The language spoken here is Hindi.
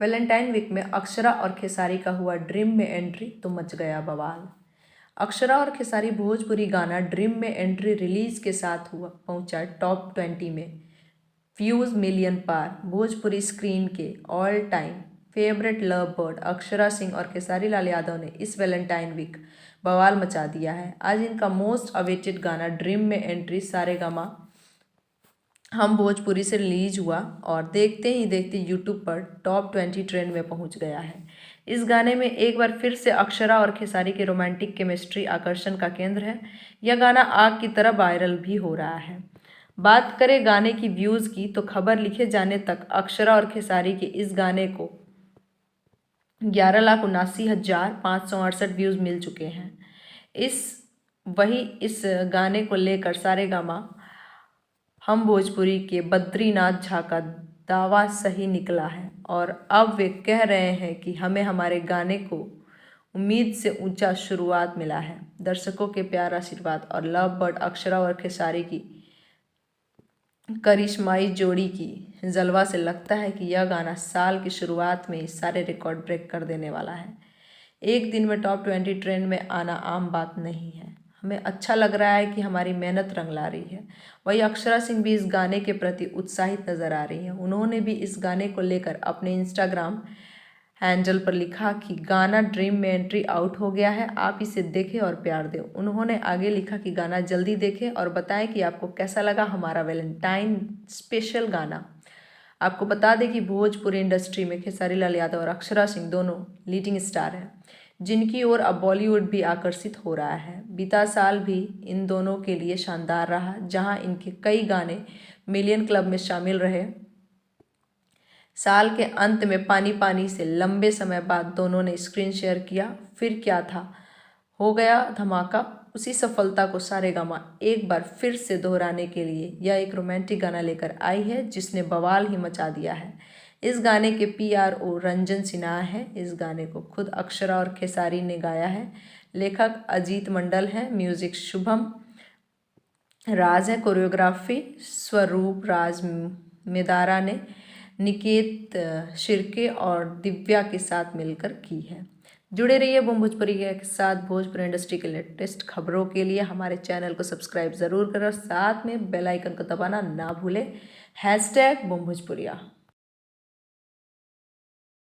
वैलेंटाइन वीक में अक्षरा और खेसारी का हुआ ड्रीम में एंट्री तो मच गया बवाल। अक्षरा और खेसारी भोजपुरी गाना ड्रीम में एंट्री रिलीज के साथ हुआ पहुंचा टॉप 20 में, व्यूज मिलियन पार। भोजपुरी स्क्रीन के all time favourite love bird Akshara Singh और खेसारी लाल यादव ने इस वैलेंटाइन वीक बवाल मचा दिया है। आज इनका मोस्ट अवेटेड गाना ड्रीम में एंट्री सारेगामा हम भोजपुरी से रिलीज हुआ और देखते ही देखते यूट्यूब पर टॉप 20 ट्रेंड में पहुंच गया है। इस गाने में एक बार फिर से अक्षरा और खेसारी की रोमांटिक केमिस्ट्री आकर्षण का केंद्र है। यह गाना आग की तरह वायरल भी हो रहा है। बात करें गाने की व्यूज़ की तो खबर लिखे जाने तक अक्षरा और खेसारी के इस गाने को 11,79,568 व्यूज़ मिल चुके हैं। इस गाने को लेकर सारेगामा हम भोजपुरी के बद्रीनाथ झा का दावा सही निकला है और अब वे कह रहे हैं कि हमें हमारे गाने को उम्मीद से ऊंचा शुरुआत मिला है। दर्शकों के प्यार, आशीर्वाद और लव बर्ड अक्षरा और खेसारी की करिश्माई जोड़ी की जलवा से लगता है कि यह गाना साल की शुरुआत में सारे रिकॉर्ड ब्रेक कर देने वाला है। एक दिन में टॉप 20 ट्रेंड में आना आम बात नहीं है। हमें अच्छा लग रहा है कि हमारी मेहनत रंग ला रही है। वही अक्षरा सिंह भी इस गाने के प्रति उत्साहित नजर आ रही है। उन्होंने भी इस गाने को लेकर अपने इंस्टाग्राम हैंडल पर लिखा कि गाना ड्रीम में एंट्री आउट हो गया है, आप इसे देखें और प्यार दें। उन्होंने आगे लिखा कि गाना जल्दी देखें और बताएं कि आपको कैसा लगा हमारा वैलेंटाइन स्पेशल गाना। आपको बता दें कि भोजपुरी इंडस्ट्री में खेसारी लाल यादव और अक्षरा सिंह दोनों लीडिंग स्टार हैं, जिनकी ओर अब बॉलीवुड भी आकर्षित हो रहा है। बीता साल भी इन दोनों के लिए शानदार रहा, जहां इनके कई गाने मिलियन क्लब में शामिल रहे। साल के अंत में पानी पानी से लंबे समय बाद दोनों ने स्क्रीन शेयर किया। फिर क्या था, हो गया धमाका। उसी सफलता को सारेगामा एक बार फिर से दोहराने के लिए यह एक रोमांटिक गाना लेकर आई है, जिसने बवाल ही मचा दिया है। इस गाने के PRO रंजन सिन्हा है। इस गाने को खुद अक्षरा और खेसारी ने गाया है। लेखक अजीत मंडल है, म्यूजिक शुभम राज है, कोरियोग्राफी स्वरूप राज मेदारा ने निकेत शिर्के और दिव्या के साथ मिलकर की है। जुड़े रहिए बूम भोजपुरी के साथ। भोजपुरी इंडस्ट्री के लेटेस्ट खबरों के लिए हमारे चैनल को सब्सक्राइब ज़रूर करें और साथ में बेल आइकन को दबाना ना भूलें। #बूम भोजपुरिया।